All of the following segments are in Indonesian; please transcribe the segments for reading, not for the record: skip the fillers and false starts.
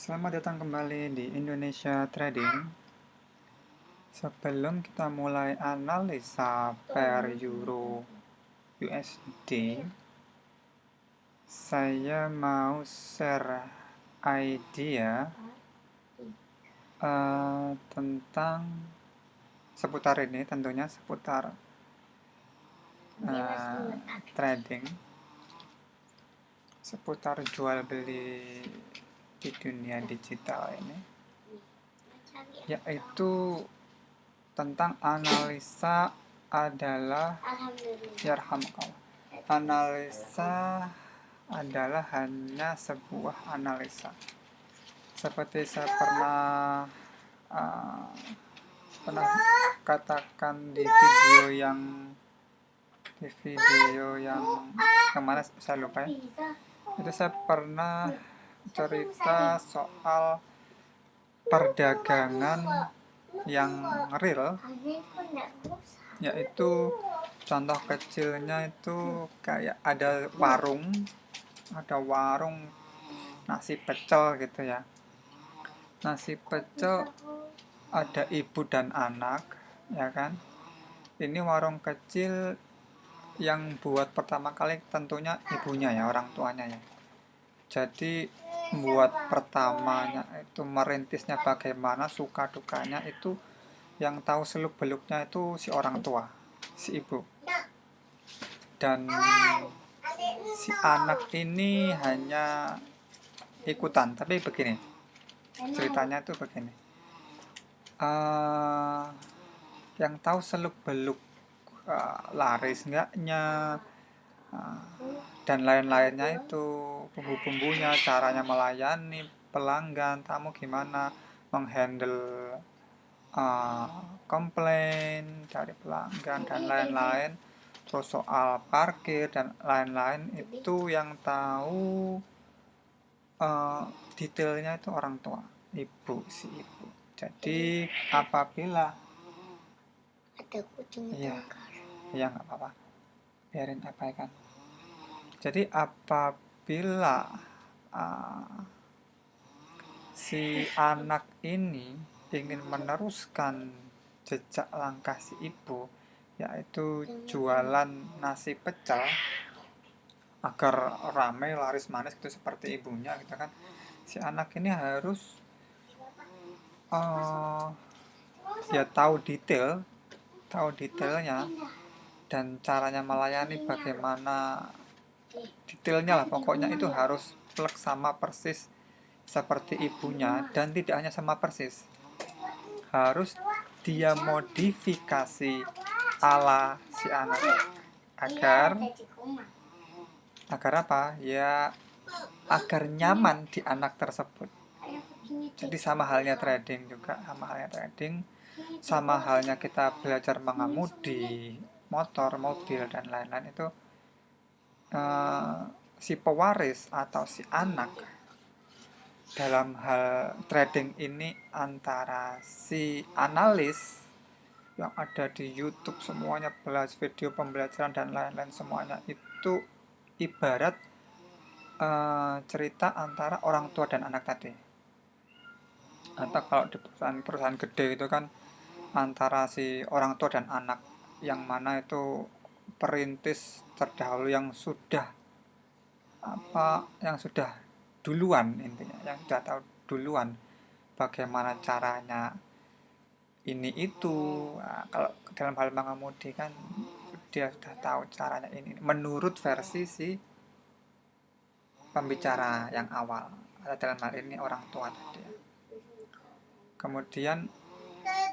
Selamat datang kembali di Indonesia Trading. Sebelum kita mulai analisa pair euro USD, saya mau share idea tentang seputar ini, tentunya seputar trading, seputar jual beli di dunia digital ini, yaitu tentang analisa adalah analisa adalah hanya sebuah analisa. Seperti saya pernah katakan di video yang mana saya lupa ya. Itu saya pernah cerita soal perdagangan yang real, yaitu contoh kecilnya itu kayak ada warung nasi pecel gitu ya. Nasi pecel ada ibu dan anak, ya kan. Ini warung kecil yang buat pertama kali tentunya ibunya ya, orang tuanya ya. Jadi buat pertamanya itu merintisnya bagaimana, suka dukanya itu yang tahu seluk beluknya itu si orang tua, si ibu. Dan si anak ini hanya ikutan. Tapi begini, ceritanya itu begini. Yang tahu seluk beluk laris enggaknya dan lain-lainnya itu, bumbu-bumbunya, caranya melayani pelanggan, tamu gimana, menghandle komplain dari pelanggan dan lain-lain, terus soal parkir dan lain-lain, itu yang tahu detailnya itu orang tua, si ibu. Jadi apabila ada kucing iya nggak apa-apa, biarin abaikan. Jadi apabila si anak ini ingin meneruskan jejak langkah si ibu, yaitu jualan nasi pecel agar ramai laris manis gitu seperti ibunya gitu kan, si anak ini harus ya tahu detailnya dan caranya melayani bagaimana, detailnya lah pokoknya, itu harus plek sama persis seperti ibunya, dan tidak hanya sama persis, harus dia modifikasi ala si anak agar apa ya, agar nyaman di anak tersebut. Jadi sama halnya trading juga, sama halnya kita belajar mengemudi motor, mobil dan lain-lain, itu si pewaris atau si anak dalam hal trading ini antara si analis yang ada di YouTube semuanya, video pembelajaran dan lain-lain semuanya, itu ibarat cerita antara orang tua dan anak tadi. Atau kalau di perusahaan gede itu kan antara si orang tua dan anak, yang mana itu perintis terdahulu yang sudah duluan, intinya yang sudah tahu duluan bagaimana caranya ini itu. Nah, kalau dalam hal mengemudi kan dia sudah tahu caranya ini menurut versi si pembicara yang awal, atau dalam hal ini orang tua tadi. Kemudian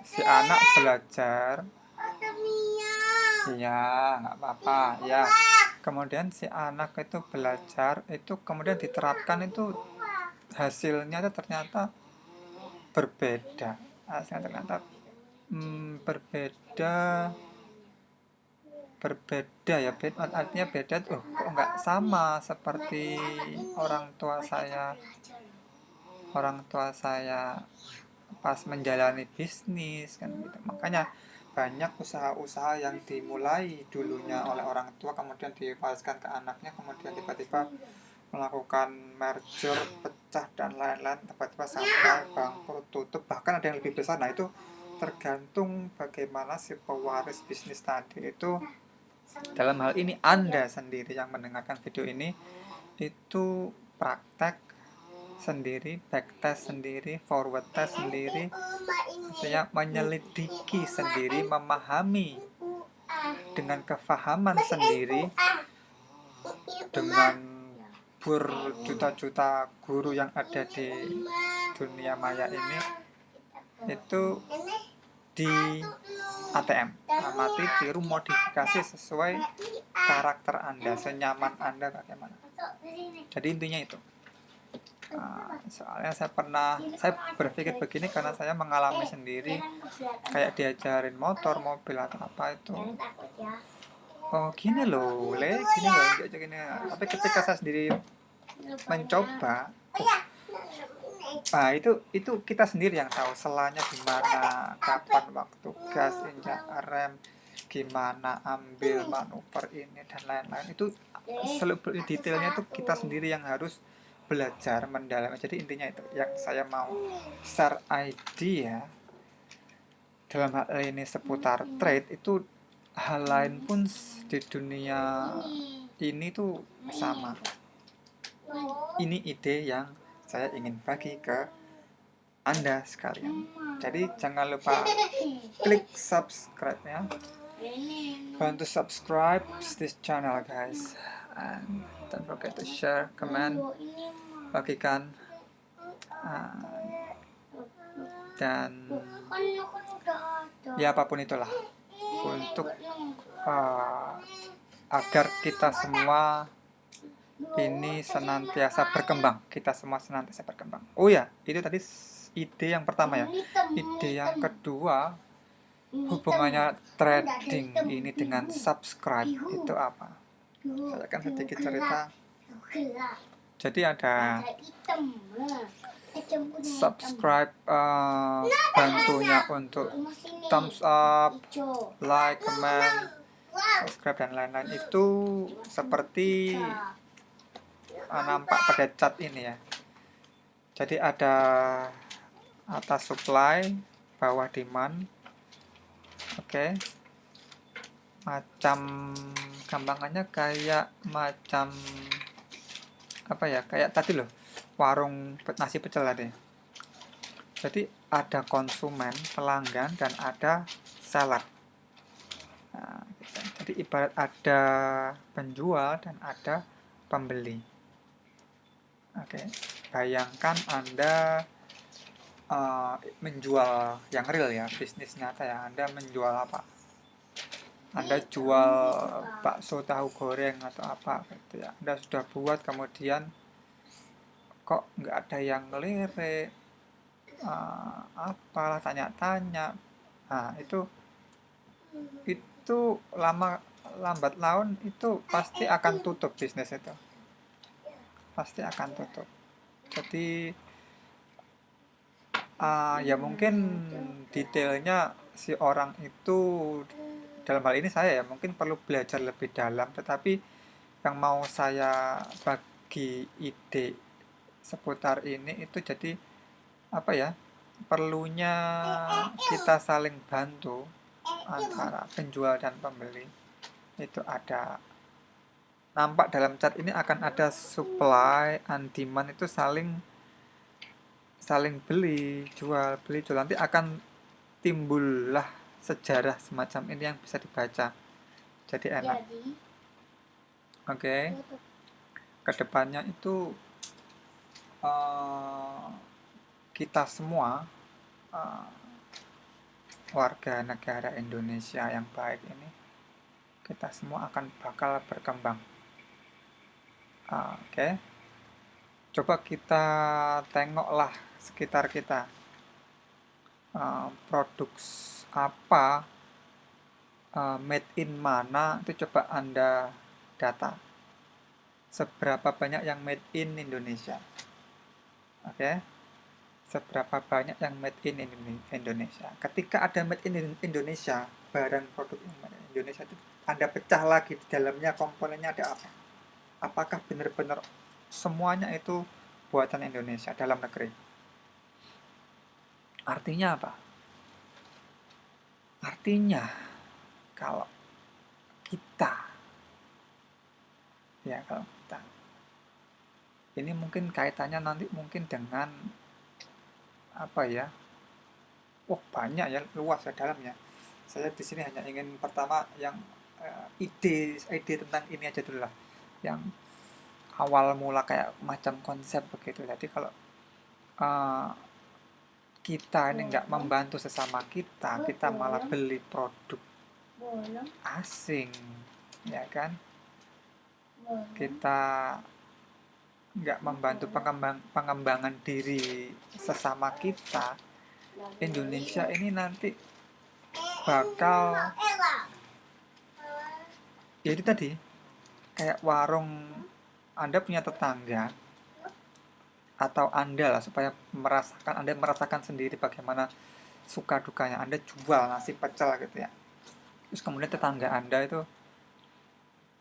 si anak belajar, iya nggak apa-apa ya. Kemudian si anak itu belajar, itu kemudian diterapkan, itu hasilnya itu ternyata berbeda. Hasilnya ternyata berbeda ya, artinya beda tuh, kok nggak sama seperti orang tua saya pas menjalani bisnis kan gitu. Makanya banyak usaha-usaha yang dimulai dulunya oleh orang tua kemudian diwariskan ke anaknya, kemudian tiba-tiba melakukan merger, pecah dan lain-lain, tiba-tiba sampai bangkrut, tutup, bahkan ada yang lebih besar. Nah, itu tergantung bagaimana si pewaris bisnis tadi itu. Dalam hal ini Anda sendiri yang mendengarkan video ini itu praktek sendiri, backtest sendiri, forward test sendiri, artinya menyelidiki sendiri, memahami dengan kefahaman sendiri, dengan berjuta-juta guru yang ada di dunia maya ini, itu di ATM, amati, tiru, modifikasi sesuai karakter Anda, senyaman Anda bagaimana. Jadi intinya itu. Soalnya saya berpikir begini karena saya mengalami sendiri, kayak diajarin motor, mobil atau apa itu. Oh gini loh, gini loh, gini. Tapi ketika saya sendiri mencoba, nah itu kita sendiri yang tahu selanya gimana, kapan waktu gas, injak rem, gimana ambil manuver ini dan lain-lain. Itu seluruh detailnya itu kita sendiri yang harus belajar mendalam. Jadi intinya itu yang saya mau share idea dalam hal ini seputar trade. Itu hal lain pun di dunia ini tuh sama. Ini ide yang saya ingin bagi ke Anda sekalian. Jadi jangan lupa klik subscribe ya. Bantu subscribe this channel guys. And don't forget to share, comment, bagikan, dan ya apapun itulah untuk agar kita semua ini senantiasa berkembang. Kita semua senantiasa berkembang. Oh ya, itu tadi ide yang pertama ya. Ide yang kedua, hubungannya trading ini dengan subscribe itu apa? Saya akan sedikit cerita. Jadi ada subscribe, bantunya untuk thumbs up, like, comment, subscribe dan lain-lain itu seperti nampak pada cat ini ya. Jadi ada atas supply, bawah demand. Oke. Macam gampangannya kayak macam apa ya? Kayak tadi loh, warung nasi pecel tadi. Jadi ada konsumen, pelanggan, dan ada seller. Nah, gitu. Jadi ibarat ada penjual dan ada pembeli. Oke, bayangkan Anda menjual yang real ya, bisnis nyata ya. Anda menjual apa? Anda jual bakso tahu goreng atau apa gitu ya. Anda sudah buat, kemudian kok nggak ada yang ngelirik, apalah, tanya-tanya. Nah, itu lambat laun itu pasti akan tutup bisnis itu. Pasti akan tutup. Jadi ya mungkin detailnya si orang itu, dalam hal ini saya ya mungkin perlu belajar lebih dalam, tetapi yang mau saya bagi ide seputar ini itu jadi apa ya, perlunya kita saling bantu antara penjual dan pembeli. Itu ada, nampak dalam chart ini akan ada supply and demand, itu saling beli jual, nanti akan timbullah sejarah semacam ini yang bisa dibaca. Jadi enak. Oke. Kedepannya itu kita semua warga negara Indonesia yang baik ini, kita semua akan bakal berkembang. Oke. Coba kita tengoklah sekitar kita, produk apa, made in mana, itu coba Anda data. Seberapa banyak yang made in Indonesia? Oke. Seberapa banyak yang made in Indonesia? Ketika ada made in Indonesia, barang produk yang made in Indonesia itu Anda pecah lagi di dalamnya, komponennya ada apa? Apakah benar-benar semuanya itu buatan Indonesia dalam negeri. Artinya apa? Artinya kalau kita, ya kalau kita, ini mungkin kaitannya nanti mungkin dengan apa ya? Oh banyak ya, luas ya dalamnya. Saya di sini hanya ingin pertama yang ide tentang ini aja dulu lah. Yang awal mula kayak macam konsep begitu. Jadi kalau eh, kita ini nggak membantu sesama kita, kita malah beli produk asing, ya kan? Kita nggak membantu pengembangan diri sesama kita, Indonesia ini nanti bakal, ya itu tadi, kayak warung, Anda punya tetangga, atau Anda lah, supaya Anda merasakan sendiri bagaimana suka dukanya, Anda jual nasi pecel gitu ya. Terus kemudian tetangga Anda itu,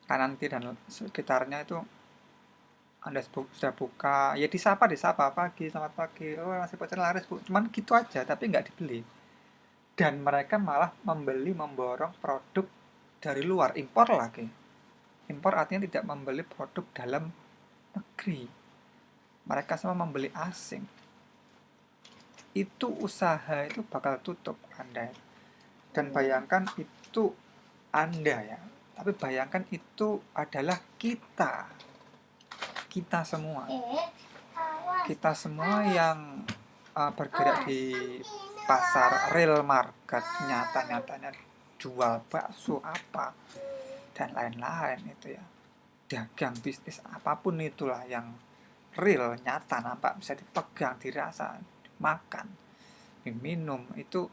kanan kiri dan sekitarnya itu, Anda sudah buka, ya disapa pagi, selamat pagi, oh nasi pecel laris bu, cuman gitu aja, tapi nggak dibeli. Dan mereka malah memborong produk dari luar, impor lagi. Impor artinya tidak membeli produk dalam negeri. Mereka semua membeli asing. Itu usaha itu bakal tutup Anda. Dan bayangkan itu Anda ya. Tapi bayangkan itu adalah kita. Kita semua. Kita semua yang bergerak di pasar real market, nyata-nyatanya jual bakso apa dan lain-lain itu ya. Dagang bisnis apapun itulah yang real, nyata, nampak, bisa dipegang, dirasa, makan, diminum, itu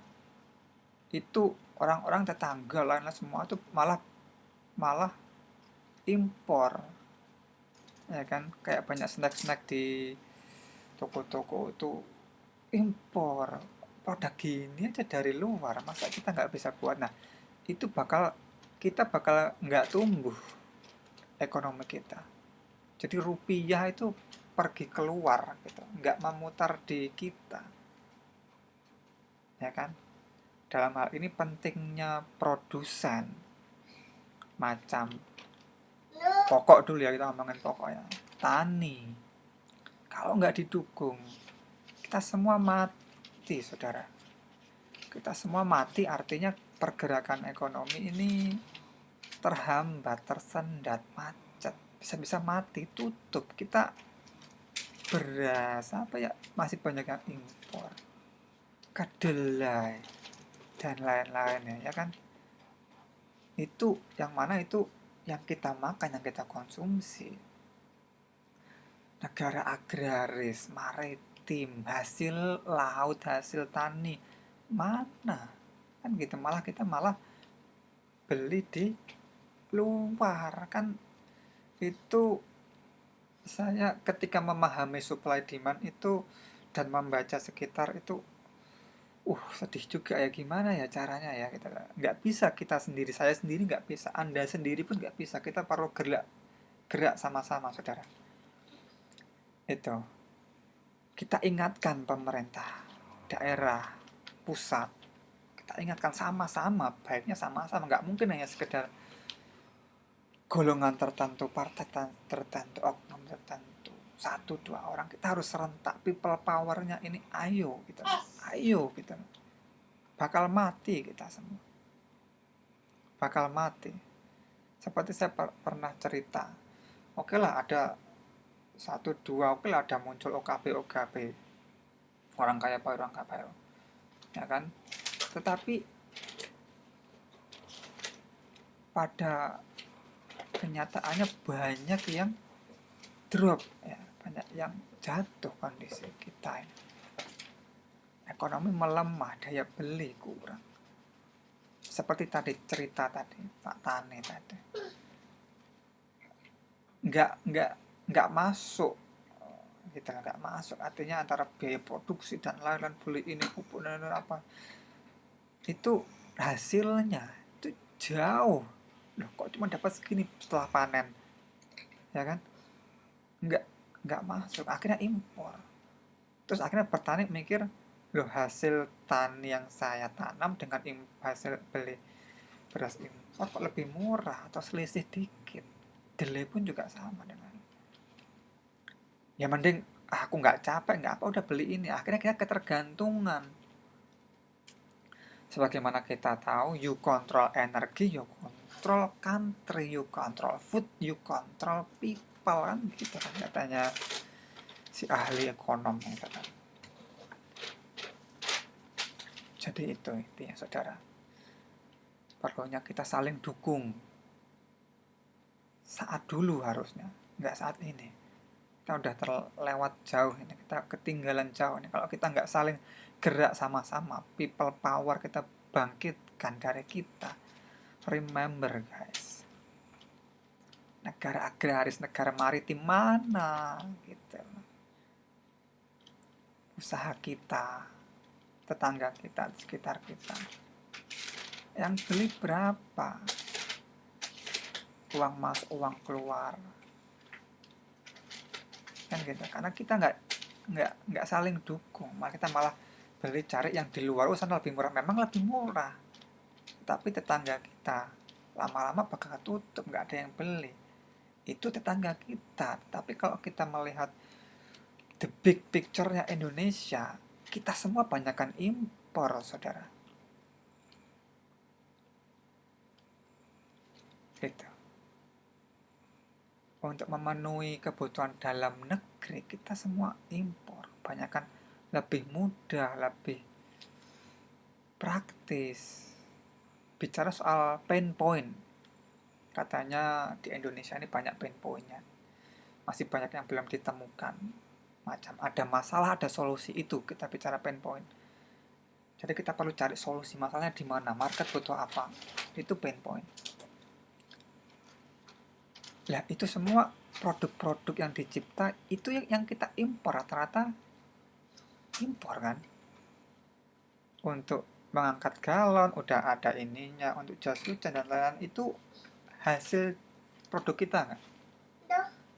orang-orang tetangga lain semua itu malah malah impor, ya kan? Kayak banyak snack-snack di toko-toko itu impor produk gini aja dari luar, masa kita nggak bisa buat. Nah itu kita bakal nggak tumbuh ekonomi kita. Jadi rupiah itu pergi keluar gitu, nggak memutar di kita, ya kan? Dalam hal ini pentingnya produsen, macam pokok dulu ya, kita ngomongin pokoknya, tani. Kalau nggak didukung, kita semua mati, saudara. Kita semua mati artinya pergerakan ekonomi ini terhambat, tersendat, macet, bisa-bisa mati, tutup. Kita beras apa ya, masih banyak yang impor, kedelai dan lain-lain ya kan. Itu yang mana itu yang kita makan, yang kita konsumsi. Negara agraris, maritim, hasil laut, hasil tani, mana? Kan gitu, malah beli di luar kan. Itu saya ketika memahami supply demand itu dan membaca sekitar itu, sedih juga ya, gimana ya caranya ya, kita nggak bisa, kita sendiri, saya sendiri nggak bisa, Anda sendiri pun nggak bisa, kita perlu gerak sama-sama, saudara. Itu kita ingatkan pemerintah daerah, pusat, kita ingatkan sama-sama, baiknya sama-sama, nggak mungkin hanya sekedar golongan tertentu, partai tertentu, oknum tertentu, satu dua orang. Kita harus serentak, people powernya ini, ayo gitu, bakal mati kita semua, bakal mati. Seperti saya pernah cerita, oke lah ada satu dua, oke lah ada muncul OKB, orang kaya baru, ya kan. Tetapi pada kenyataannya banyak yang drop ya, banyak yang jatuh kondisi kita ini. Ekonomi melemah, daya beli kurang. Seperti tadi cerita tadi Pak Tani tadi, nggak masuk, kita nggak masuk, artinya antara biaya produksi dan lain-lain, beli ini pupuk dan apa, itu hasilnya itu jauh. Loh, kok cuma dapat segini setelah panen, ya kan? Nggak nggak masuk, akhirnya impor. Terus akhirnya petani mikir, loh hasil tani yang saya tanam dengan hasil beli beras impor kok lebih murah atau selisih dikit. Delay pun juga sama dengan, ya mending aku nggak capek, nggak apa, udah beli ini. Akhirnya kita ketergantungan. Sebagaimana kita tahu, you control energi, you control country, you control food, you control people, kan gitu kan katanya si ahli ekonom gitu kan. Jadi itu intinya saudara, perlunya kita saling dukung saat dulu harusnya, nggak saat ini. Kita udah terlewat jauh ini, kita ketinggalan jauh ini kalau kita nggak saling gerak sama-sama. People power kita bangkitkan dari kita. Remember guys, negara agraris, negara maritim mana gitu, usaha kita, tetangga kita, di sekitar kita, yang beli berapa, uang masuk uang keluar, kan gitu. Karena kita nggak saling dukung, malah kita malah beli cari yang di luar sana lebih murah. Memang lebih murah, tapi tetangga kita lama-lama bakal tutup, nggak ada yang beli. Itu tetangga kita. Tapi kalau kita melihat the big picture-nya Indonesia, kita semua banyakkan impor, saudara. Gitu. Untuk memenuhi kebutuhan dalam negeri, kita semua impor. Banyakkan lebih mudah, lebih praktis. Bicara soal pain point, katanya di Indonesia ini banyak pain point-nya. Masih banyak yang belum ditemukan. Macam ada masalah, ada solusi, itu kita bicara pain point. Jadi kita perlu cari solusi masalahnya di mana, market butuh apa. Itu pain point. Lah itu semua produk-produk yang dicipta itu yang kita impor, rata-rata impor kan. Untuk mengangkat galon udah ada ininya, untuk jas hujan dan lain-lain itu hasil produk kita kan.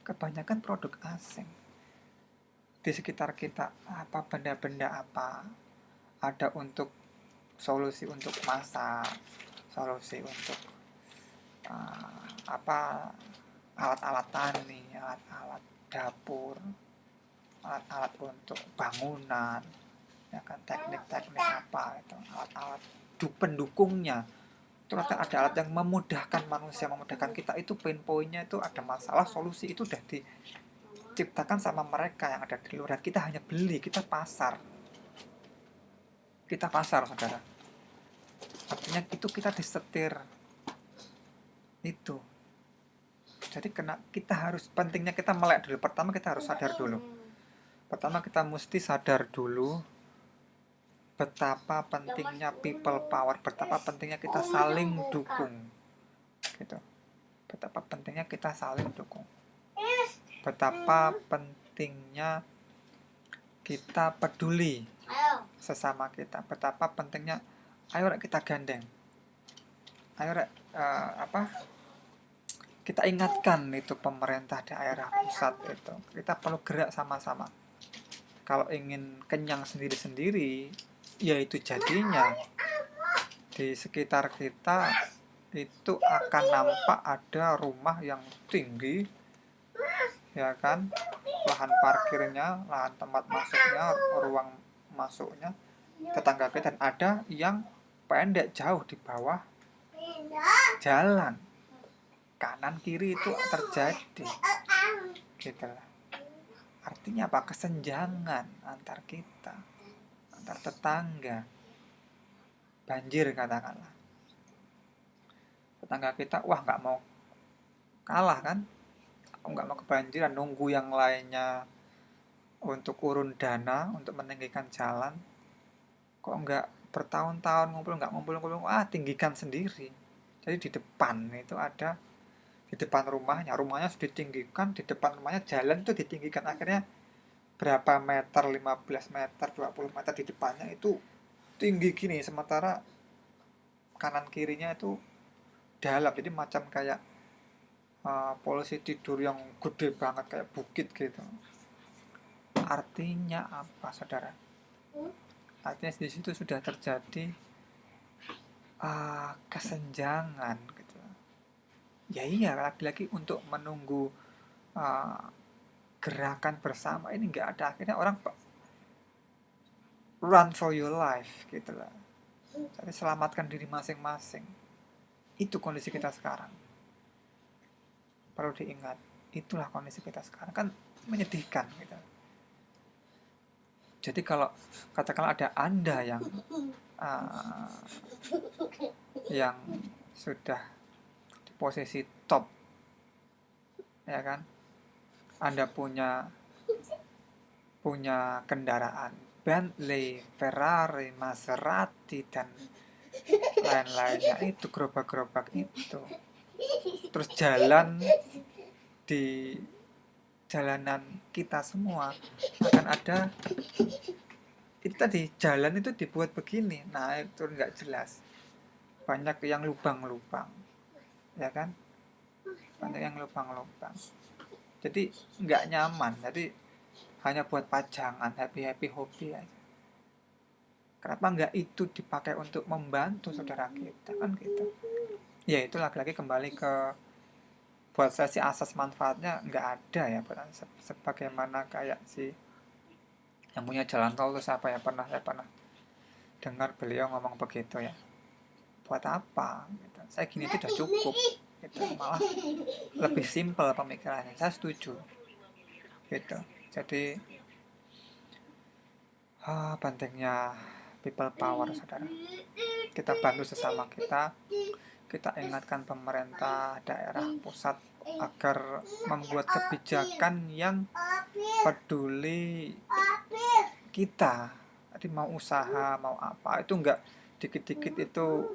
Kebanyakan produk asing. Di sekitar kita apa benda-benda apa ada untuk solusi untuk masak, solusi untuk apa alat-alat tani, alat-alat dapur, alat-alat untuk bangunan, ya kan, teknik-teknik apa itu, alat-alat pendukungnya. Ternyata ada alat yang memudahkan manusia, memudahkan kita. Itu pain point-nya, itu ada masalah, solusi itu udah diciptakan sama mereka yang ada di luar. Kita hanya beli, kita pasar, saudara. Artinya itu kita disetir itu. Jadi kita harus, pentingnya kita melek dulu. Pertama kita harus sadar dulu. Pertama kita mesti sadar dulu betapa pentingnya people power, betapa pentingnya kita saling dukung. Gitu. Betapa pentingnya kita saling dukung. Betapa pentingnya kita peduli sesama kita. Betapa pentingnya, ayo kita gandeng. Ayo kita ingatkan itu pemerintah daerah pusat itu. Kita perlu gerak sama-sama. Kalau ingin kenyang sendiri-sendiri, ya itu jadinya di sekitar kita itu akan nampak ada rumah yang tinggi, ya kan, lahan parkirnya, lahan tempat masuknya, ruang masuknya, tetangga kita, dan ada yang pendek jauh di bawah jalan, kanan kiri itu terjadi, gitu lah. Artinya apa? Kesenjangan antar kita, antar tetangga. Banjir katakanlah, tetangga kita, wah nggak mau kalah kan, aku nggak mau kebanjiran, nunggu yang lainnya untuk urun dana untuk meninggikan jalan, kok nggak bertahun-tahun nggak ngumpul, tinggikan sendiri. Jadi di depan itu ada, di depan rumahnya sudah ditinggikan, di depan rumahnya jalan itu ditinggikan, akhirnya berapa meter, 15 meter, 20 meter di depannya itu tinggi gini, sementara kanan kirinya itu dalam, jadi macam kayak polisi tidur yang gede banget kayak bukit gitu. Artinya apa, saudara? Artinya di situ sudah terjadi kesenjangan gitu. Ya iya, lagi-lagi untuk menunggu uh, gerakan bersama ini nggak ada, akhirnya orang run for your life gitu lah. Jadi selamatkan diri masing-masing. Itu kondisi kita sekarang. Perlu diingat, itulah kondisi kita sekarang, kan menyedihkan gitu. Jadi kalau katakanlah ada Anda yang sudah di posisi top, ya kan? Anda punya kendaraan Bentley, Ferrari, Maserati, dan lain-lainnya, itu gerobak-gerobak itu. Terus jalan di jalanan kita semua akan ada itu tadi, jalan itu dibuat begini, nah itu nggak jelas, banyak yang lubang-lubang, ya kan, banyak yang lubang-lubang, jadi nggak nyaman, jadi hanya buat pajangan, happy hobi aja. Kenapa nggak itu dipakai untuk membantu saudara kita, kan gitu. Ya itu lagi-lagi kembali ke, buat saya sih asas manfaatnya nggak ada ya, sebagaimana kayak si yang punya jalan tol itu siapa ya, saya pernah dengar beliau ngomong begitu ya, buat apa gitu. Saya gini itu udah cukup gitu, malah lebih simpel pemikirannya. Saya setuju gitu. Jadi pentingnya people power, saudara. Kita bantu sesama kita ingatkan pemerintah daerah, pusat agar membuat kebijakan yang peduli kita. Jadi mau usaha, mau apa, itu enggak dikit-dikit itu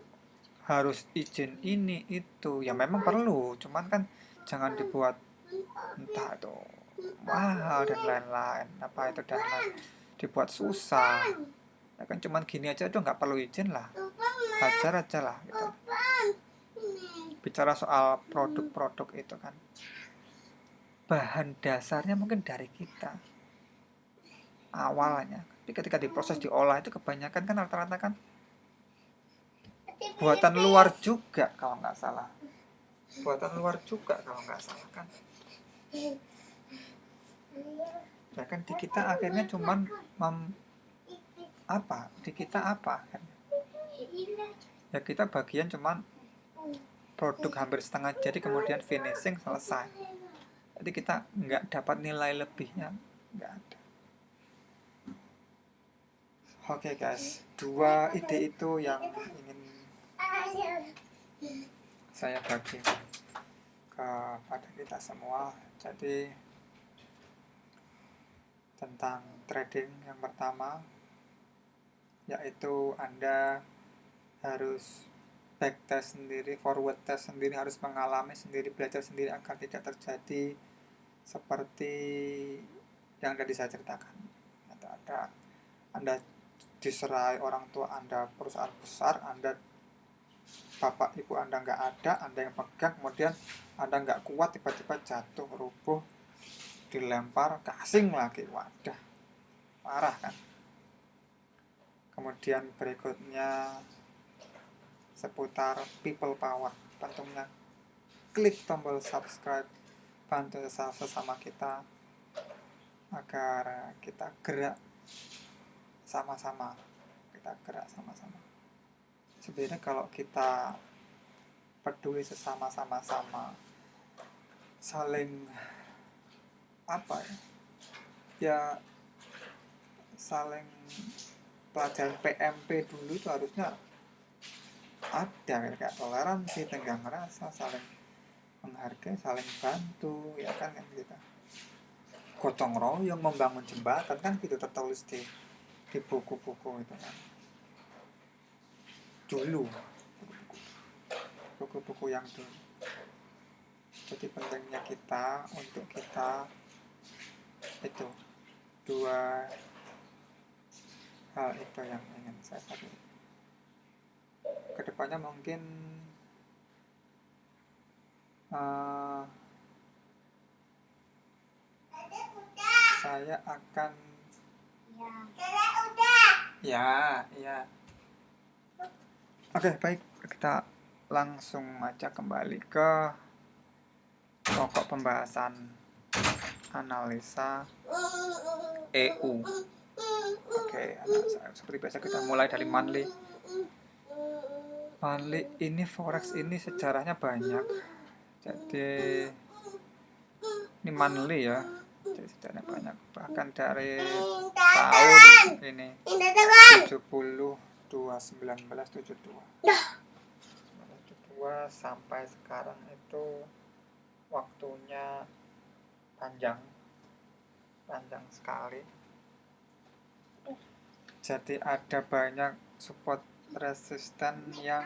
harus izin ini itu. Ya memang perlu, cuman kan jangan dibuat entah itu mahal dan lain-lain, apa itu dan lain, dibuat susah. Ya kan cuman gini aja itu nggak perlu izin lah, hajar aja lah gitu. Bicara soal produk-produk itu kan, bahan dasarnya mungkin dari kita awalnya, tapi ketika diproses diolah itu kebanyakan kan rata-rata kan buatan luar juga kalau nggak salah, kan. Ya kan di kita akhirnya cuman di kita apa kan? Ya kita bagian cuman produk hampir setengah jadi, kemudian finishing selesai. Jadi kita nggak dapat nilai lebihnya, nggak ada. Oke guys, 2 ide itu yang ingin saya bagi kepada kita semua. Jadi tentang trading yang pertama, yaitu Anda harus backtest sendiri, forward test sendiri, harus mengalami sendiri, belajar sendiri agar tidak terjadi seperti yang tadi saya ceritakan. Ada Anda diserai orang tua Anda perusahaan besar, Anda bapak ibu Anda nggak ada, Anda yang pegang, kemudian Anda nggak kuat, tiba-tiba jatuh, rubuh, dilempar ke asing lagi, wadah, parah kan. Kemudian berikutnya seputar people power, tentunya klik tombol subscribe, bantu sesama kita agar kita gerak sama-sama. Sebenarnya kalau kita peduli sesama, sama-sama, saling ya saling pelajaran PMP dulu itu harusnya ada, kayak toleransi, tenggang rasa, saling menghargai, saling bantu, ya kan gitu. Gotong royong, membangun jembatan, kan gitu tertulis di buku-buku itu kan. Dulu buku-buku yang dulu. Jadi pentingnya kita untuk kita itu 2 hal itu yang ingin saya bagi. Kedepannya mungkin saya akan Ya. ya. Oke, baik, kita langsung aja kembali ke pokok pembahasan analisa EU. Oke, seperti biasa kita mulai dari monthly. Monthly ini forex ini sejarahnya banyak. Jadi ini monthly ya. Jadi sejarahnya banyak. Bahkan dari tahun ini 1972 sampai sekarang itu waktunya panjang sekali. Jadi ada banyak support resisten yang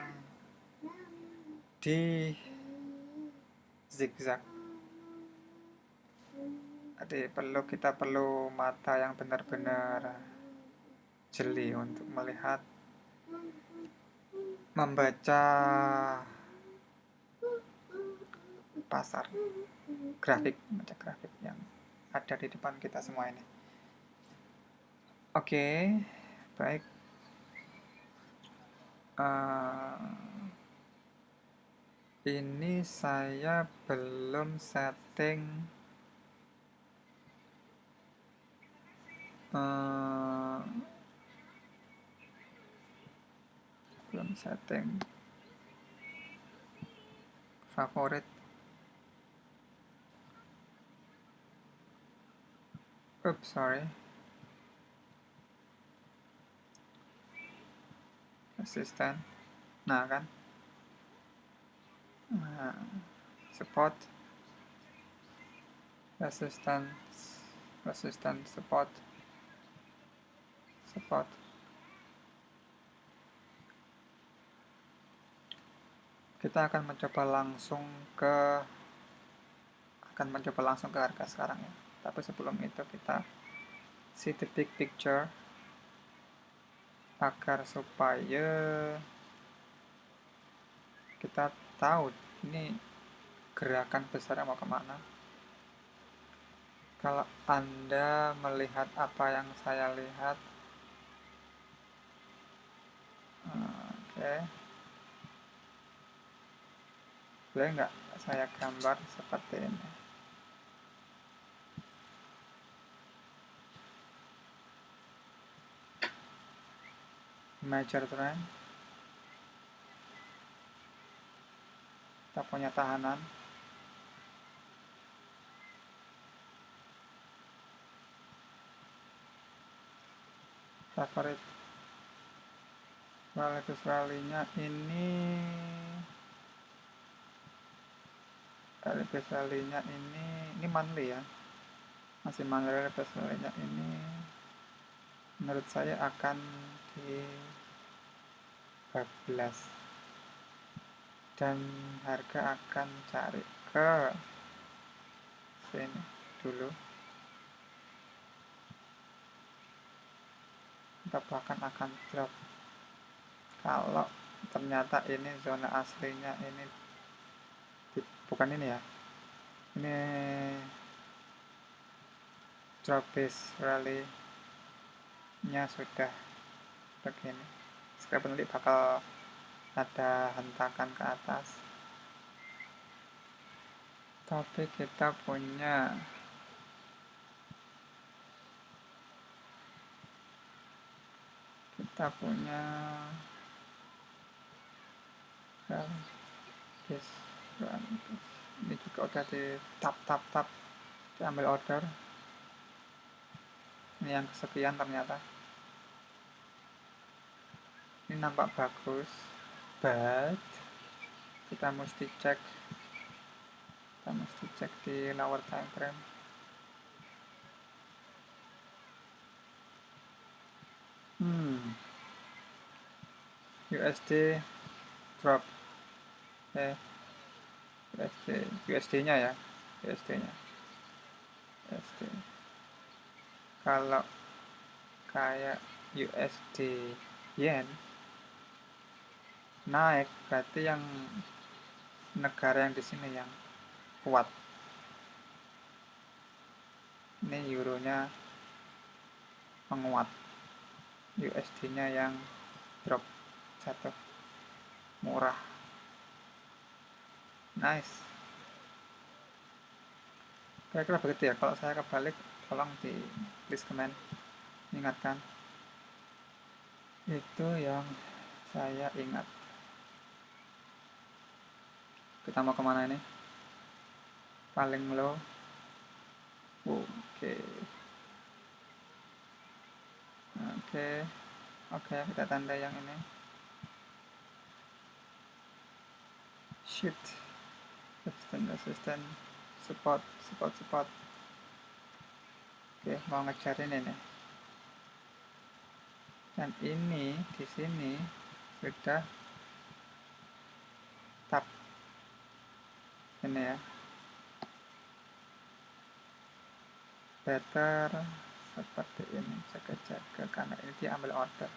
di zigzag. Jadi kita perlu mata yang benar-benar jeli untuk melihat, membaca pasar, grafik yang ada di depan kita semua ini. Oke, baik. Ini saya belum setting favorit. Oops, sorry. Resisten. Nah kan. Support. Resistance, support. Kita akan mencoba langsung ke harga sekarang ya. Tapi sebelum itu kita see the big picture agar supaya kita tahu ini gerakan besarnya mau kemana. Kalau Anda melihat apa yang saya lihat, oke. Boleh nggak saya gambar seperti ini? Major trend. Kita punya tahanan. Favorit relative value-nya ini monthly ya, masih monthly. Relative value-nya ini menurut saya akan di 12 dan harga akan cari ke sini dulu. Kita bahkan akan drop kalau ternyata ini zona aslinya ini bukan ini ya, ini drop base rally nya sudah begini. Sekarang nanti bakal ada hentakan ke atas, tapi kita punya ini juga udah di tap diambil order. Ini yang kesekian ternyata. Ini nampak bagus, but kita mesti cek di lower time frame. USD drop. USD-nya ya. USD. Kalau kayak USD yen naik, berarti yang negara yang di sini yang kuat. Ini euronya menguat, USD-nya yang drop, jatuh, murah. Nice. Kira-kira begitu ya. Kalau saya kebalik, tolong di please comment, ingatkan. Itu yang saya ingat. Kita mau kemana ini? Paling low. Oke. Oke, kita tanda yang ini. Shoot. Resistance, support. Oke, mau ngejar ini nih. Dan ini di sini sudah tap. Ini ya. Better seperti ini, jaga-jaga karena ini dia ambil order.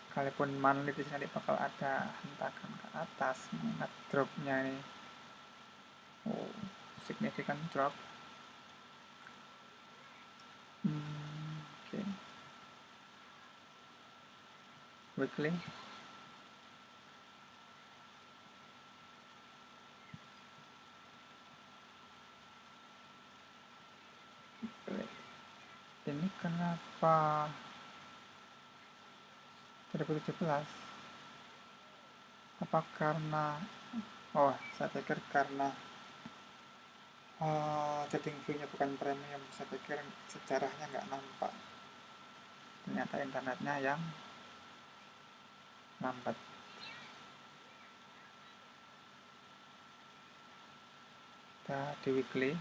Sekalipun monthly di sini bakal ada hentakan ke atas, mengingat dropnya ini significant drop. Oke. Weekly. Ini kenapa 2017? Apa karena saya pikir karena trading view-nya bukan premium. Saya pikir sejarahnya nggak nampak. Ternyata internetnya yang lambat. Kita di weekly.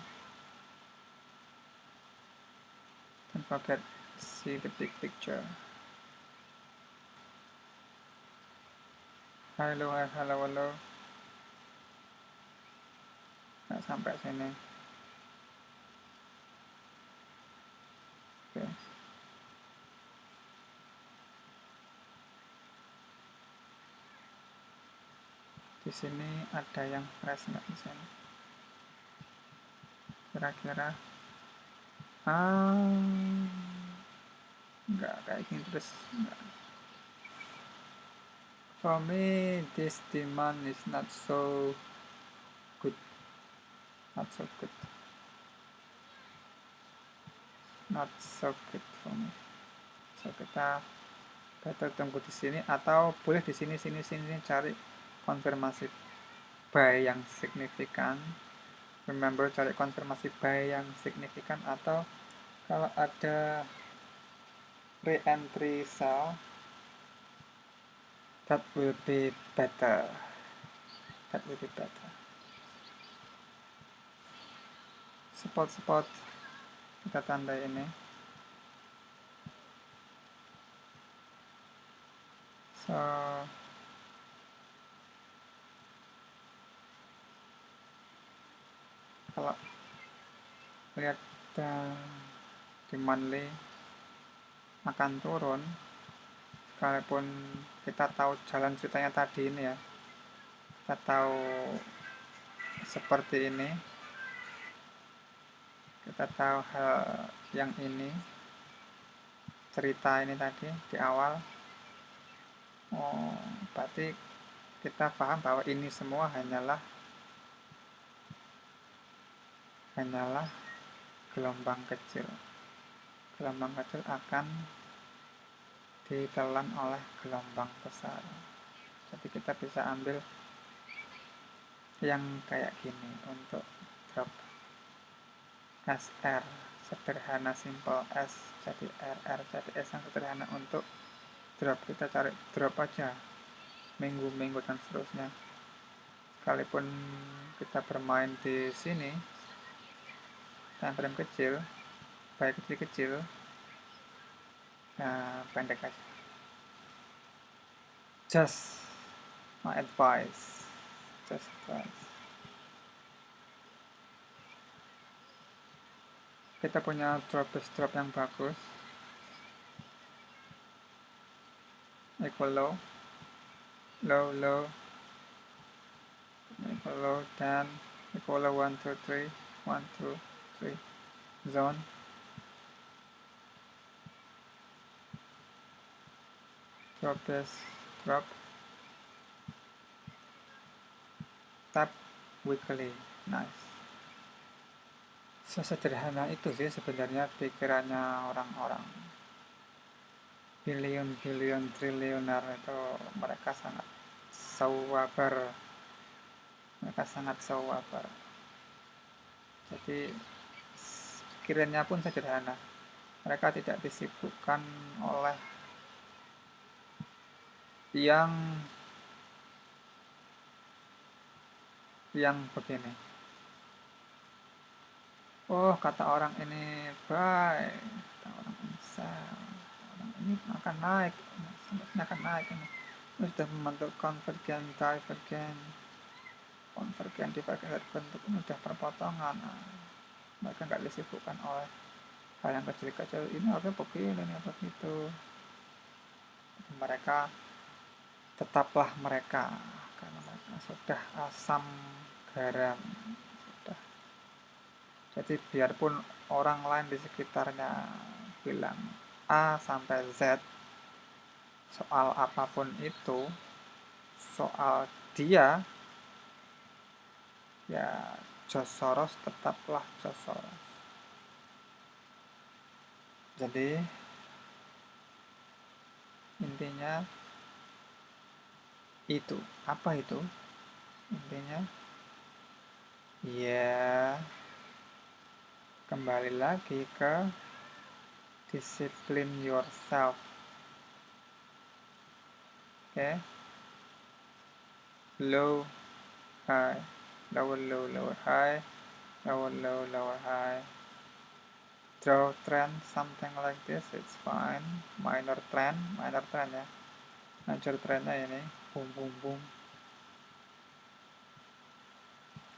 Don't forget see the big picture. Halo. Nggak sampai sini. Oke. Di sini ada yang fresh nggak di sini? Kira-kira nggak kayak gini terus. Nggak. For me, this demand is not so good. Not so good for me. So kita better tunggu di sini atau boleh di sini cari konfirmasi buy yang signifikan. Remember, cari konfirmasi buy yang signifikan, atau kalau ada re-entry sell, that will be better. Support kita tandai ini. So kalau lihat di monthly akan turun, sekalipun kita tahu jalan ceritanya tadi ini ya, kita tahu seperti ini, kita tahu hal yang ini, cerita ini tadi di awal, berarti kita paham bahwa ini semua hanyalah gelombang kecil. Gelombang kecil akan ditelan oleh gelombang besar. Jadi kita bisa ambil yang kayak gini untuk drop SR, sederhana, simple, S jadi RR jadi S yang sederhana. Untuk drop kita cari drop aja minggu dan seterusnya. Sekalipun kita bermain di sini time frame kecil, baik kecil, pendek aja. Just my advice. Kita punya drop yang bagus, equal low, equal low, dan equal low 1, 2, 3, 1, 2, free zone. Drop this, drop, tap weekly. Nice. Sesederhana itu sih sebenarnya pikirannya orang-orang billion triliuner itu. Mereka sangat sabar, jadi pikirannya pun sederhana. Mereka tidak disibukkan oleh yang begini. Oh, kata orang ini buy, kata orang ini sell, kata orang ini akan naik, ini akan naik. Ini sudah membentuk divergen, bentuk ini sudah perpotongan. Mereka nggak disibukkan oleh hal yang kecil-kecil. Ini harusnya begini, ini begitu. Mereka tetaplah mereka, karena mereka sudah asam garam. Jadi biarpun orang lain di sekitarnya bilang A sampai Z soal apapun itu, soal dia, ya George Soros tetaplah George Soros. Jadi intinya itu. Apa itu? Intinya ya kembali lagi ke disiplin yourself. Oke. Low, high, lower, low, lower, high, lower, low, lower, high. Draw trend, something like this, it's fine. Minor trend ya. Major trendnya ini, boom, boom, boom.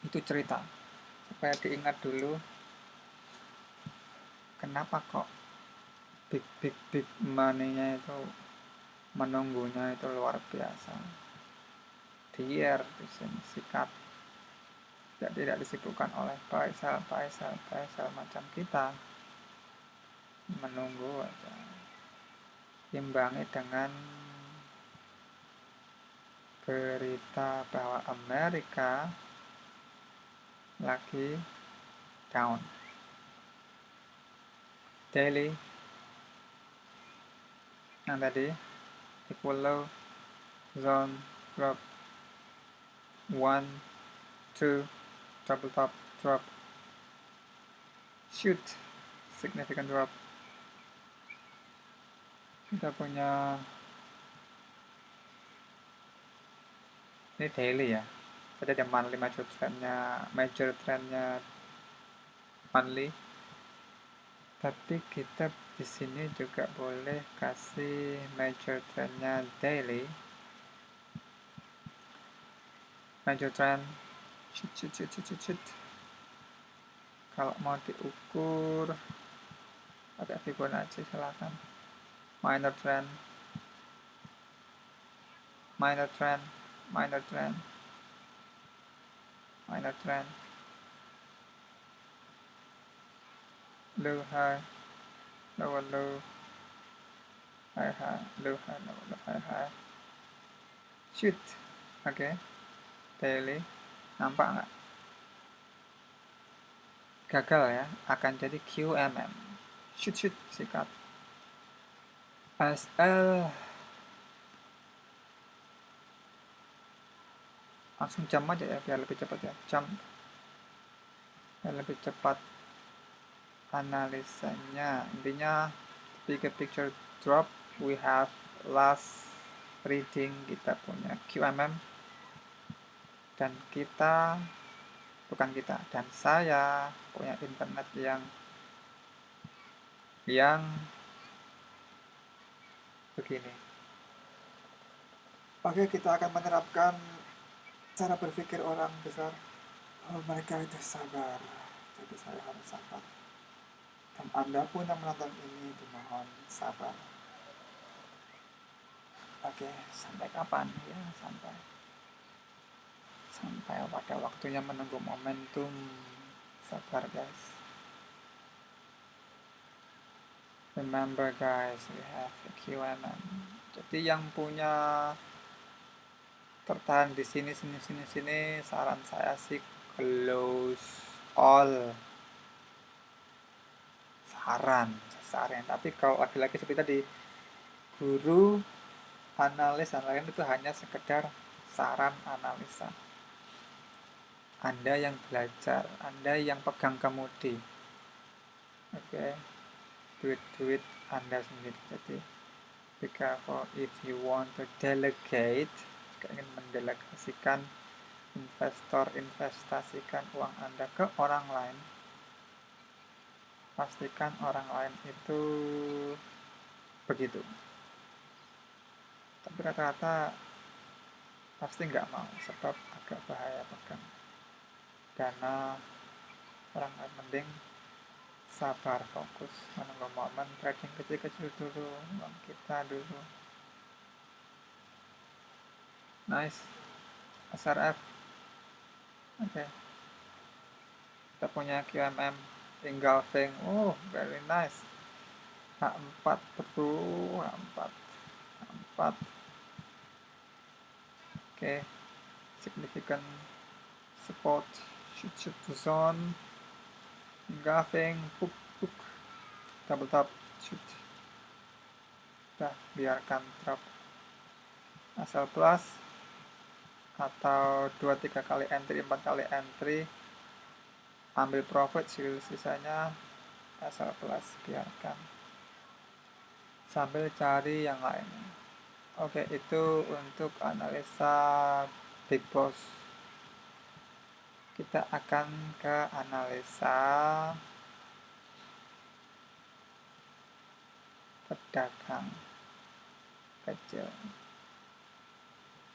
Itu cerita. Supaya diingat dulu, kenapa kok big money-nya itu menunggunya itu luar biasa. Dier di sini sikat. Tidak disibukkan oleh buy sell macam kita. Menunggu aja. Imbangi dengan berita bahwa Amerika lagi down. Daily yang tadi equal low, zone, drop, 1, 2, double top, drop, shoot, significant drop. Kita punya ini daily ya. Tadi ada monthly major trendnya monthly. Tapi kita di sini juga boleh kasih major trendnya daily. Major trend, shoot. Kalau mau diukur pakai Fibonacci silakan. Minor trend, low high, lower low, high, low high, lower high, shoot. Oke. Daily, nampak nggak? Gagal ya, akan jadi QMM. Shoot, sikat. SL langsung jam aja ya, biar lebih cepat ya. Jam biar lebih cepat analisanya. Intinya bigger picture drop, we have last reading, kita punya QMM, dan dan saya punya internet yang begini. Oke, kita akan menerapkan cara berpikir orang besar. Oh, mereka itu sabar, jadi saya harus sabar. Dan Anda pun yang menonton ini dimohon sabar. Oke, sampai kapan ya? Sampai pada waktunya menunggu momentum. Sabar guys. Remember guys, we have a QMM. Jadi yang punya tertahan di sini, saran saya sih close all. Saran. Tapi kalau lagi-lagi seperti tadi, guru, analis, dan lain itu hanya sekedar saran analisa. Anda yang belajar, Anda yang pegang kemudi. Oke, duit Anda sendiri. Jadi, be careful if you want to delegate, jika ingin mendelegasikan investasikan uang Anda ke orang lain, pastikan orang lain itu begitu. Tapi rata-rata pasti nggak mau, sebab agak bahaya pegang dana orang lain. Mending sabar, fokus, menunggu momen trading kecil-kecil dulu, uang kita dulu. Nice, SRF. Oke, kita punya QMM engulfing. Oh, very nice. H4 bro, H4. Oke, significant support, shoot zone, engulfing, hook, double top, shoot. Udah, biarkan drop asal plus atau 2-3 kali entry, 4 kali entry, ambil profit, sisanya asal plus, biarkan sambil cari yang lainnya. Oke, itu untuk analisa big boss. Kita akan ke analisa pedagang kecil.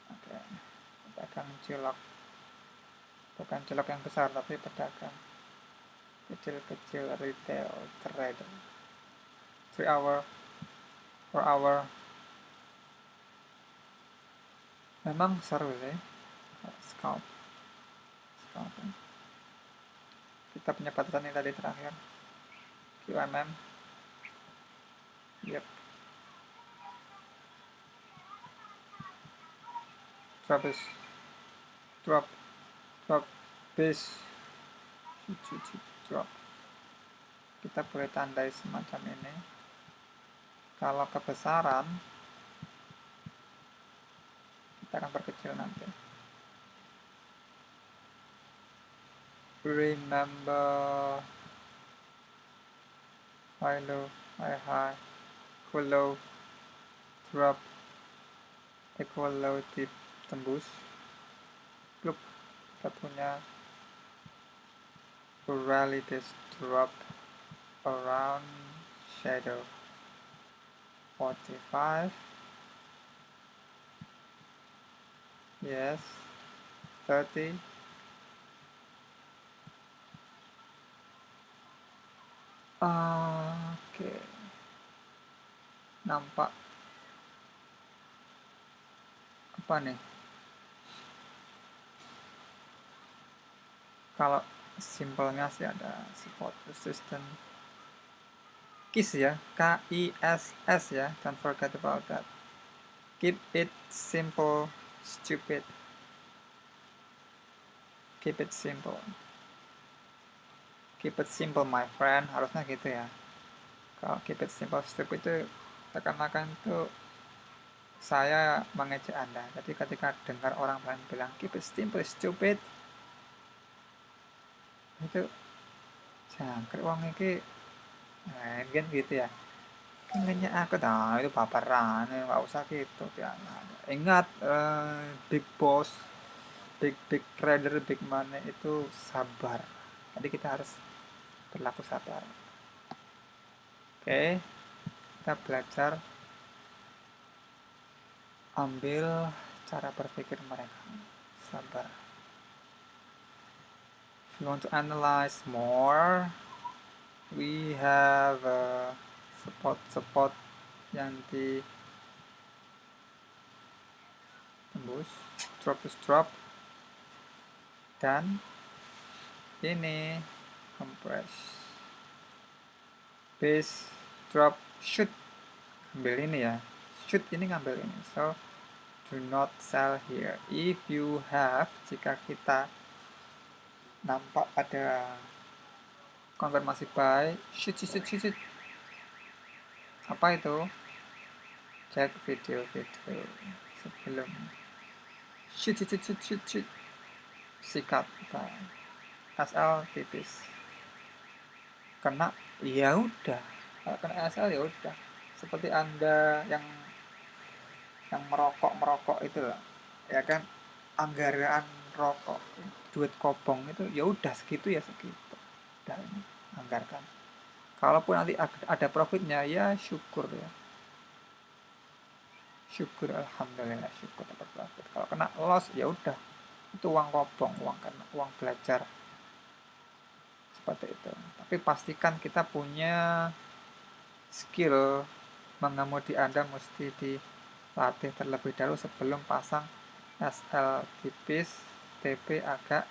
Oke, pedagang cilok, bukan cilok yang besar tapi pedagang kecil-kecil, retail trader. 3 hour, 4 hour. Memang seru sih scalp. Kita punya batasan ini tadi terakhir, QMM. Yep. Drop base, drop. Kita boleh tandai semacam ini. Kalau kebesaran, kita akan perkecil nanti. Remember, high low, high, equal low, drop, equal low, tembus. Look, kita punya rally this drop around shadow 45. Yes, 30. Oke. Nampak apa nih? Kalau simpelnya sih ada support, resistance, KISS ya, KISS ya, don't forget about that. Keep it simple, stupid. Keep it simple. Keep it simple my friend, harusnya gitu ya. Kalau keep it simple, stupid itu seakan-akan itu saya mengejek Anda. Jadi ketika dengar orang lain bilang keep it simple, stupid, itu jangkrik wong iki, nah, kan gitu ya. Kayaknya aku tahu itu baperan, nggak usah gitu. Ya, ingat, big boss, big trader, big money itu sabar. Jadi kita harus berlaku sabar. Oke, kita belajar ambil cara berpikir mereka, sabar. If you want to analyze more, we have support yang di tembus, drop, dan ini compress, base drop should ambil ini ya, should ini ngambil ini, so do not sell here. If you have, jika kita nampak ada konfirmasi buy, should. Apa itu? Cek video-video sebelum. Should. Sikat buy. SL tipis. Kena, ya udah. Kalau kena SL ya udah. Seperti Anda yang merokok itu lah, ya kan, anggaran rokok, duit kobong itu ya udah segitu ya segitu, udah ini anggarkan. Kalaupun nanti ada profitnya ya syukur ya, syukur, alhamdulillah, syukur dapat profit. Kalau kena loss ya udah, itu uang kobong, uang belajar, seperti itu. Tapi pastikan kita punya skill mengemudi. Anda mesti dilatih terlebih dahulu sebelum pasang SL tipis, TP agak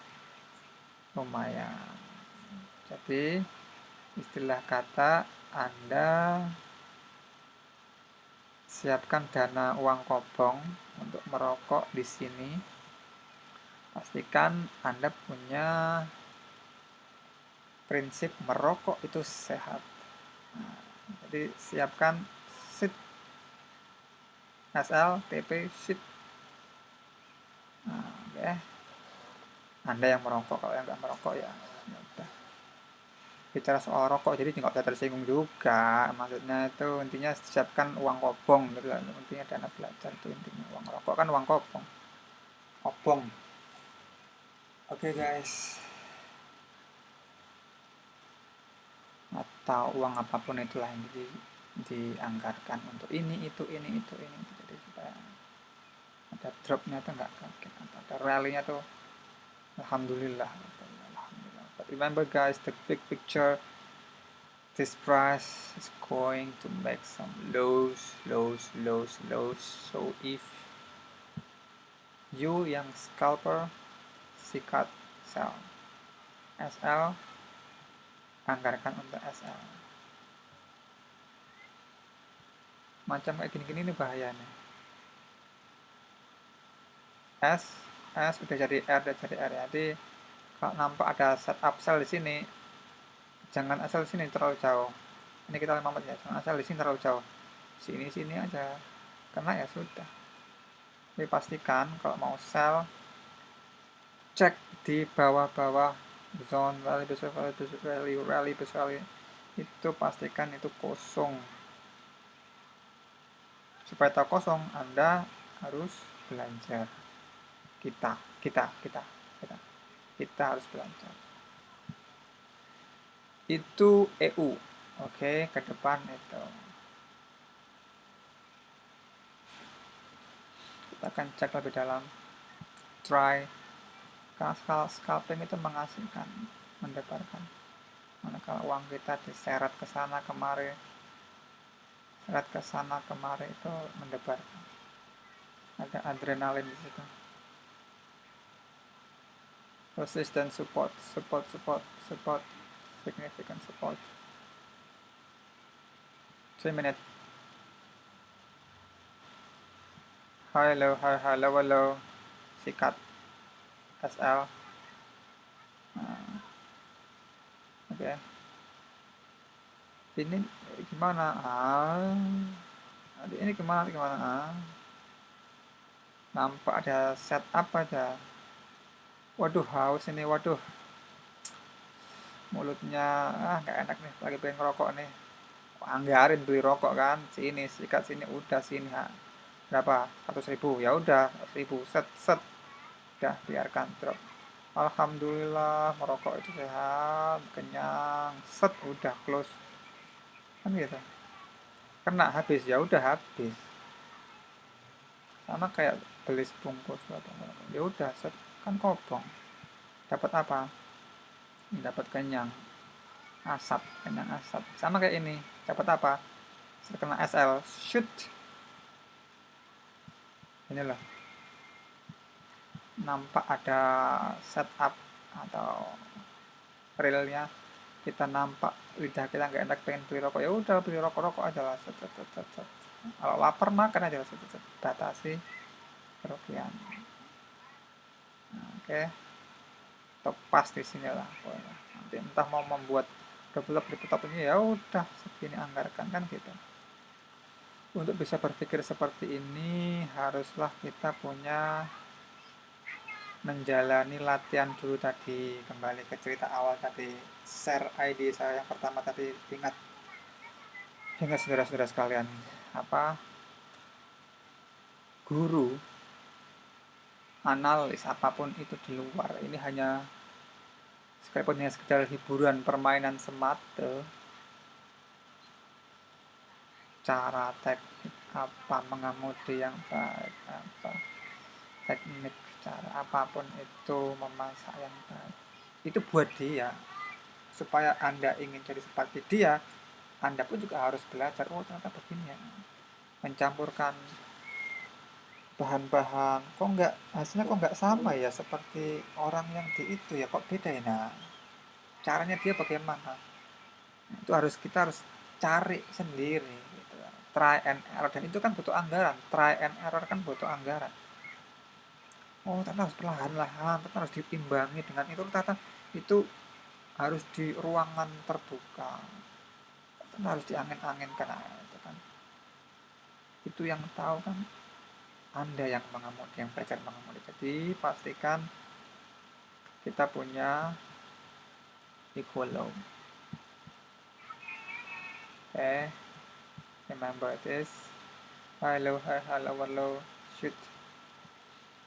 lumayan. Jadi istilah kata, Anda siapkan dana uang kobong untuk merokok di sini. Pastikan Anda punya prinsip merokok itu sehat. Nah, jadi siapkan SIT, SL, TP, SIT. Nah, oke. Anda yang merokok, kalau yang nggak merokok ya udah. Bicara soal rokok, jadi nggak usah tersinggung juga. Maksudnya itu intinya siapkan uang kobong gitu lah. Intinya dana belajar itu intinya. Uang rokok kan uang kobong. Oke guys. Atau uang apapun itulah yang dianggarkan untuk ini itu. Jadi supaya ada dropnya tuh nggak kaget, ada rally-nya tuh alhamdulillah. But remember guys, the big picture, this price is going to make some lows. So if you yang scalper, sikat sell. SL, anggarkan untuk SL. Macam kayak gini-gini ini bahayanya. S udah jadi R, Jadi kalau nampak ada setup sell di sini, jangan asal di sini terlalu jauh. Ini kita 5 menit ya, jangan asal di sini terlalu jauh. Sini aja. Karena ya sudah. Tapi pastikan kalau mau sell, cek di bawah-bawah zone rally itu, pastikan itu kosong. Supaya tahu kosong, Anda harus belajar. Kita harus belajar. Itu EU. Oke, ke depan itu. Kita akan cek lebih dalam. Try. Karena scalping itu mengasihkan, mendebarkan. Manakala uang kita diseret ke sana kemari, itu mendebarkan. Ada adrenalin di situ. Resistance, support, significant support. 3 minutes. High, low, sikat SL. Oke. Ini gimana? Ini gimana? Nampak ada setup aja. Waduh, haus ini, waduh. Mulutnya nggak enak nih, lagi pengen ngerokok nih. Anggarin beli rokok kan, sini sikat sini, udah sini berapa? 100.000, ya udah 100.000, set, udah biarkan drop. Alhamdulillah merokok itu sehat, kenyang, set, udah close, kan gitu. Kena habis, ya udah habis. Sama kayak beli sebungkus atau ya udah set, kan kobong. Dapat apa? Ini dapat kenyang asap. Sama kayak ini, dapat apa? Terkena SL, shoot. Ini loh, nampak ada setup atau realnya kita nampak lidah kita nggak enak pengen beli rokok, ya udah beli rokok aja lah, set, set, set, set, set. Kalau lapar makan aja lah, set, set, set. Batasi kerugian. Nah, oke, tepas di sini lah pokoknya. Nanti entah mau membuat develop di laptop ini, ya udah segini anggarkan kan gitu. Untuk bisa berpikir seperti ini haruslah kita punya menjalani latihan dulu tadi. Kembali ke cerita awal tadi, share ID saya yang pertama tadi, ingat saudara-saudara sekalian, apa, guru analis apapun itu di luar ini hanya sekalipun hanya sekedar hiburan permainan semata, cara teknik apa mengemudi yang baik, apa teknik cara apapun itu memasak yang baik, itu buat dia. Supaya Anda ingin jadi seperti dia, Anda pun juga harus belajar, oh ternyata begini ya, mencampurkan bahan-bahan, kok nggak hasilnya kok nggak sama ya seperti orang yang di itu ya, kok beda ya. Nah, caranya dia bagaimana, itu kita harus cari sendiri gitu. Try and error, dan itu kan butuh anggaran. Try and error kan butuh anggaran. Oh ternyata harus perlahan-lahan, ternyata harus diimbangi dengan itu, ternyata itu harus di ruangan terbuka, ternyata harus diangin-anginkan. Nah, itu kan, itu yang tahu kan Anda yang mengemudi, yang belajar mengemudi. Jadi pastikan kita punya equal low. Okay, remember this. Hello, hello, hello. Shoot.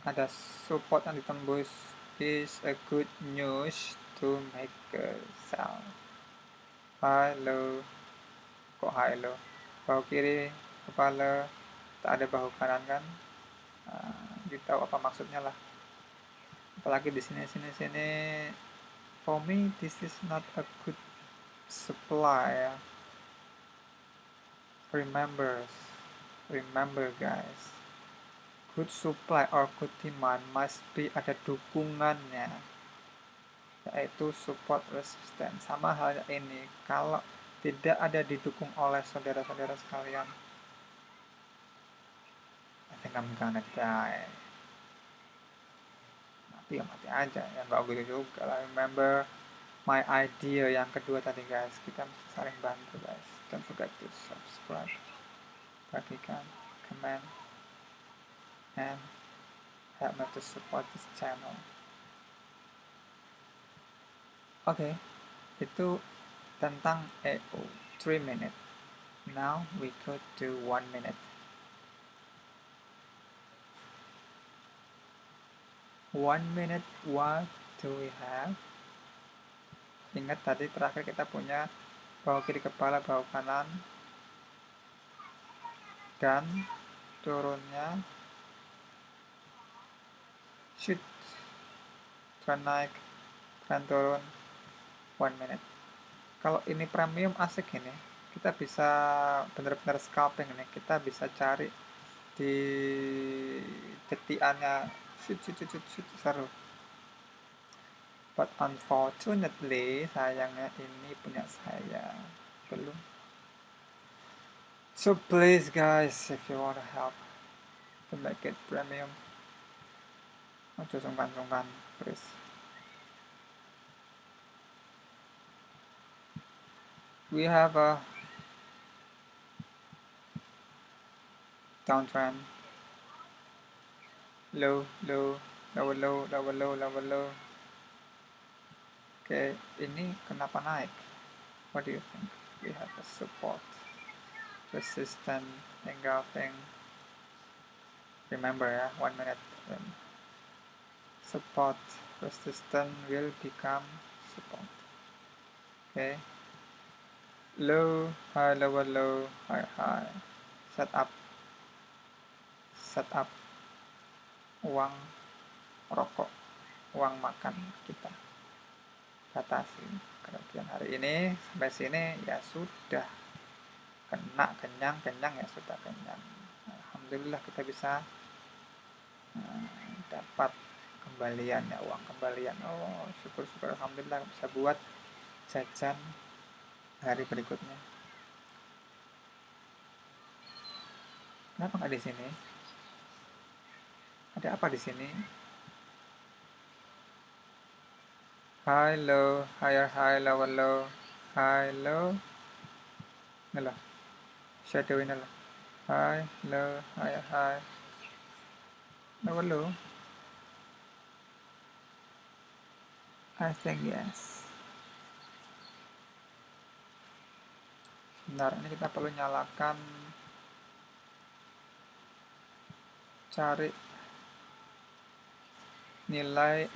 Ada support yang ditembus is a good news to make a sound. Halo. Kok halo? Bahu kiri, kepala, tak ada bahu kanan kan? Gitu apa maksudnya lah. Apalagi di sini. For me, this is not a good supply. Remember guys, good supply or good demand must be ada dukungannya, yaitu support resistance. Sama halnya ini, kalau tidak ada didukung oleh saudara-saudara sekalian, I think I'm gonna die. Mati aja ya, nggak gitu juga lah. Remember my idea yang kedua tadi guys, kita mesti saling bantu guys. Don't forget to subscribe, bagikan, comment, and help me to support this channel. Oke, itu tentang EO 3 minute. Now we go to 1 minute. 1 minute, what do we have? Ingat tadi terakhir kita punya bahu kiri kepala, bahu kanan, dan turunnya shoot, tren naik, tren turun, 1 minute. Kalau ini premium asik ini, kita bisa benar-benar scalping ini, kita bisa cari di detikannya, shoot, seru. But unfortunately, sayangnya ini punya saya belum. So please guys, if you want to help to make it premium, ojo sungkan-sungkan, please. We have a downtrend, low. Oke, ini kenapa naik? What do you think? We have a support, resistance, engulfing. Remember ya, 1 minute. Support, resistance will become support. Okay. Low, high, low, high. Set up uang rokok, uang makan kita. Batasi kerugian hari ini sampai sini ya sudah, kena kenyang ya sudah kenyang. Alhamdulillah kita bisa dapat kembalian ya, uang kembalian. Oh syukur alhamdulillah bisa buat jajan hari berikutnya. Kenapa nggak di sini? Ada apa di sini? High, low, higher, high, lower, low, high, low. Ini loh, shadow ini loh. High, low, higher, high, lower, low. I think yes. Bentar, ini kita perlu nyalakan, cari nilai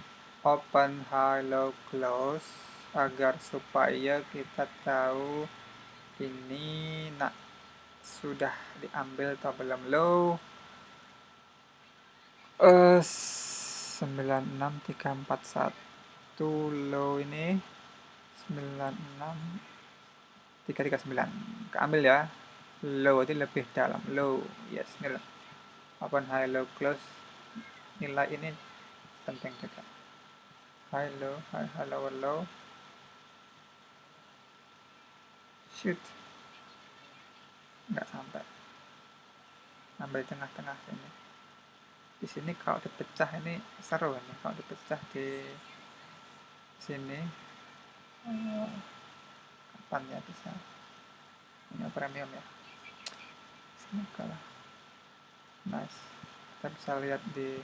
open, high, low, close agar supaya kita tahu ini sudah diambil atau belum. Low 96341, low ini 96339 keambil ya. Low itu lebih dalam, low, yes, ini loh, open, high, low, close. Nilai ini penting juga. High, low, high, high, lower, low. Shoot, nggak sampai. Ambil tengah-tengah sini. Di sini kalau dipecah ini seru ini, kalau dipecah di sini. Kapan ya bisa? Ini premium ya. Semoga lah. Nice. Kita bisa lihat di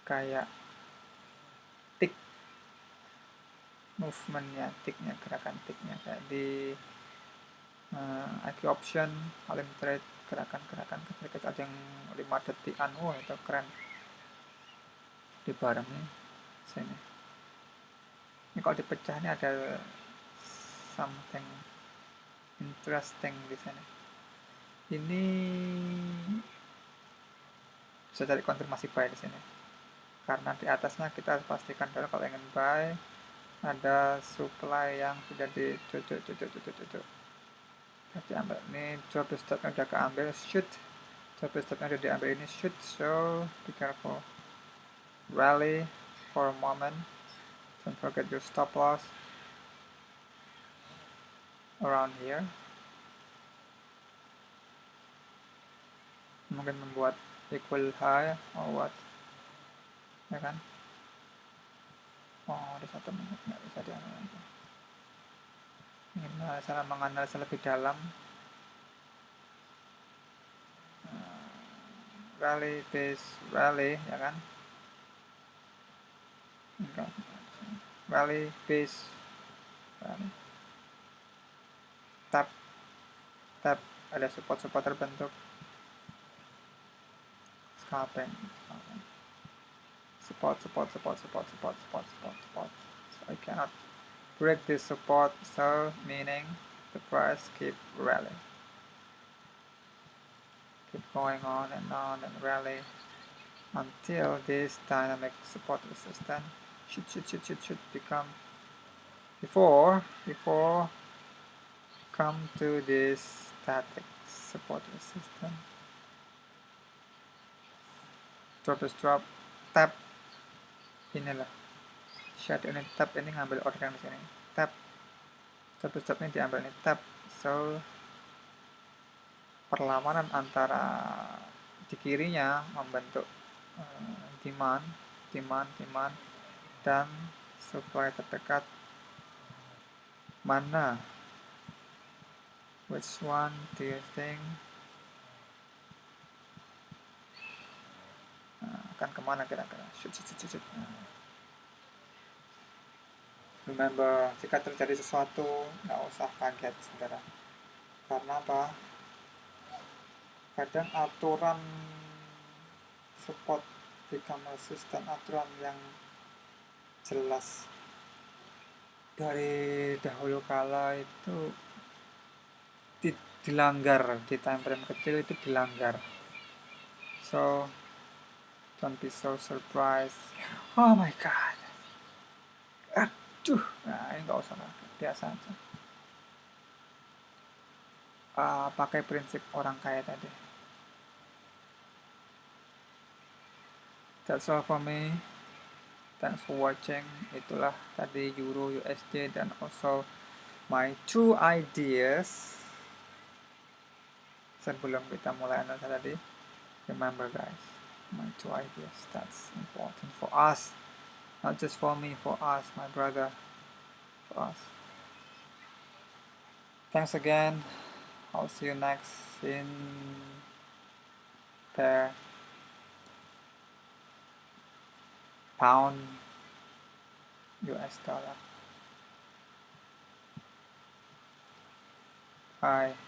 kayak tick movementnya, ticknya, gerakan ticknya kayak di IQ option, Alim trade, gerakan-gerakan kecil-kecil ada yang 5 detikan. Wah, itu keren. Di barangnya sini. Ini kalau dipecah ini ada something interesting di sini. Ini bisa cari konfirmasi buy di sini. Karena di atasnya kita harus pastikan dulu kalau ingin buy ada supply yang sudah ditutup. Jadi ambil ini, job stopnya udah keambil, shoot. Job stopnya udah diambil ini, shoot. So be careful. Rally for a moment. Don't forget your stop loss around here. Mungkin membuat equal high or what, ya kan? Oh, di 1 menit nggak bisa dianalisa. Ingin menganalisa lebih dalam. Rally base rally, ya kan? Enggak. Rally base rally. Tap ada support terbentuk. Scalping. Support. So I cannot break this support, so meaning the price keep rally. Keep going on and rally until this dynamic support resistance should become before come to this static support resistance. Drop tap, inilah shadow ini, tap ini ngambil order di sini, tap stop ini diambil ini, tap. So perlawanan antara di kirinya membentuk demand dan supply terdekat mana, which one do you think akan kemana kira-kira? Shoot. Remember, jika terjadi sesuatu nggak usah kaget saudara, karena apa? Kadang aturan support become resistant, aturan yang jelas dari dahulu kala itu dilanggar, di time frame kecil itu dilanggar. So don't be so surprised. Oh my god, aduh, nah ini nggak usah kaget, biasa aja. Pakai prinsip orang kaya tadi. That's all for me. Thanks for watching. Itulah tadi Euro USD dan also my 2 ideas. Sebelum kita mulai analisa tadi, remember guys, my 2 ideas, that's important for us, not just for me, for us, my brother, for us. Thanks again. I'll see you next in pair pound US dollar. Bye.